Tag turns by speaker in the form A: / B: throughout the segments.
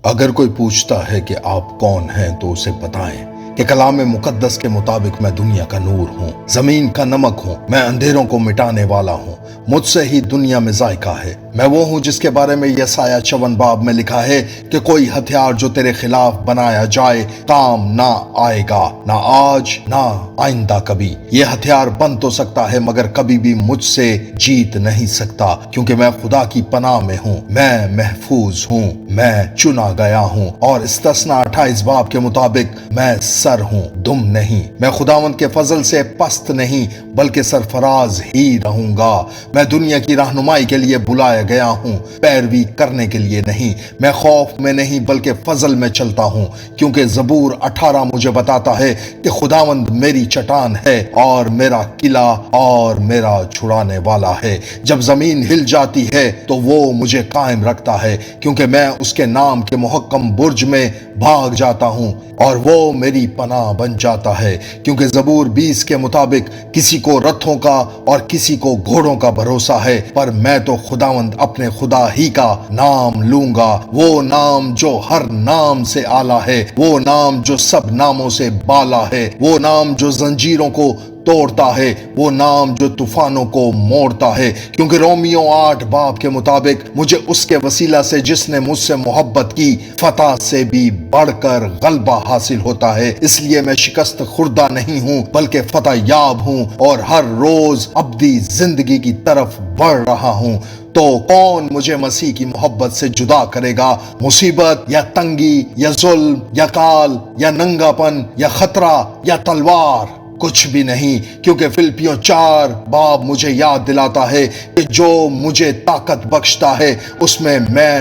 A: اگر کوئی پوچھتا ہے کہ آپ کون ہیں تو اسے بتائیں کہ کلام مقدس کے مطابق میں دنیا کا نور ہوں، زمین کا نمک ہوں، میں اندھیروں کو مٹانے والا ہوں، مجھ سے ہی دنیا میں ذائقہ ہے۔ میں وہ ہوں جس کے بارے میں یسایہ 54 باب میں لکھا ہے کہ کوئی ہتھیار جو تیرے خلاف بنایا جائے کام نہ آئے گا، نہ آج نہ آئندہ کبھی۔ یہ ہتھیار بن تو سکتا ہے مگر کبھی بھی مجھ سے جیت نہیں سکتا، کیونکہ میں خدا کی پناہ میں ہوں، میں محفوظ ہوں، میں چنا گیا ہوں، اور استثنا 28 باب کے مطابق میں سر ہوں، دم نہیں۔ میں خداوند کے فضل سے پست نہیں بلکہ سرفراز ہی رہوں گا۔ میں دنیا کی رہنمائی کے لیے بلایا گیا ہوں، پیروی کرنے کے لیے نہیں۔ میں خوف میں نہیں بلکہ فضل میں چلتا ہوں، کیونکہ زبور 18 مجھے بتاتا ہے کہ خداوند میری چٹان ہے اور میرا قلعہ اور میرا چھڑانے والا ہے۔ جب زمین ہل جاتی ہے تو وہ مجھے قائم رکھتا ہے، کیونکہ میں اس کے نام کے محکم برج میں بھاگ جاتا ہوں اور وہ میری پناہ بن جاتا ہے۔ کیونکہ زبور 20 کے مطابق کسی کو رتھوں کا اور کسی کو گھوڑوں کا بھروسہ ہے، پر میں تو خداوند اپنے خدا ہی کا نام لوں گا، وہ نام جو ہر نام سے اعلیٰ ہے، وہ نام جو سب ناموں سے بالا ہے، وہ نام جو زنجیروں کو توڑتا ہے، وہ نام جو طوفانوں کو موڑتا ہے۔ کیونکہ رومیو 8 باب کے مطابق مجھے اس کے وسیلہ سے جس نے مجھ سے محبت کی فتح سے بھی بڑھ کر غلبہ حاصل ہوتا ہے۔ اس لیے میں شکست خوردہ نہیں ہوں بلکہ فتح یاب ہوں، اور ہر روز ابدی زندگی کی طرف بڑھ رہا ہوں۔ تو کون مجھے مسیح کی محبت سے جدا کرے گا؟ مصیبت یا تنگی یا ظلم یا کال یا ننگا پن یا خطرہ یا تلوار؟ کچھ بھی نہیں، کیونکہ فلپیوں 4 باب مجھے یاد دلاتا ہے کہ جو مجھے طاقت بخشتا ہے اس میں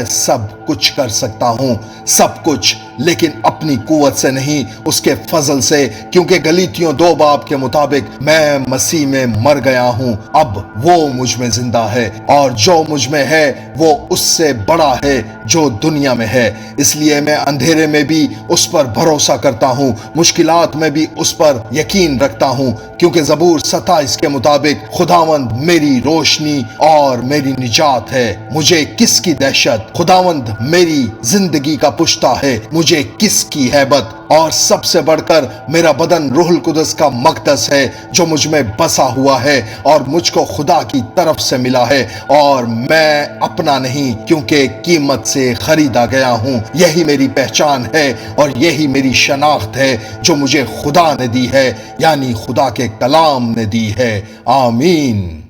A: سب کچھ کر سکتا ہوں، سب کچھ، لیکن اپنی قوت سے نہیں، اس کے فضل سے۔ کیونکہ گلاطیوں 2 باب کے مطابق میں مسیح میں مر گیا ہوں، اب وہ مجھ میں زندہ ہے، اور جو مجھ میں ہے وہ اس سے بڑا ہے جو دنیا میں ہے۔ اس لیے میں اندھیرے میں بھی اس پر بھروسہ کرتا ہوں، مشکلات میں بھی اس پر یقین رکھتا ہوں، کیونکہ زبور 27 کے مطابق خداوند میری روشنی اور میری نجات ہے، مجھے کس کی دہشت؟ خداوند میری زندگی کا پشتا ہے، مجھے کس کی ہیبت؟ اور سب سے بڑھ کر میرا بدن روح القدس کا مقدس ہے جو مجھ میں بسا ہوا ہے اور مجھ کو خدا کی طرف سے ملا ہے، اور میں اپنا نہیں کیونکہ قیمت سے خریدا گیا ہوں۔ یہی میری پہچان ہے اور یہی میری شناخت ہے جو مجھے خدا نے دی ہے، یعنی خدا کے کلام نے دی ہے۔ آمین۔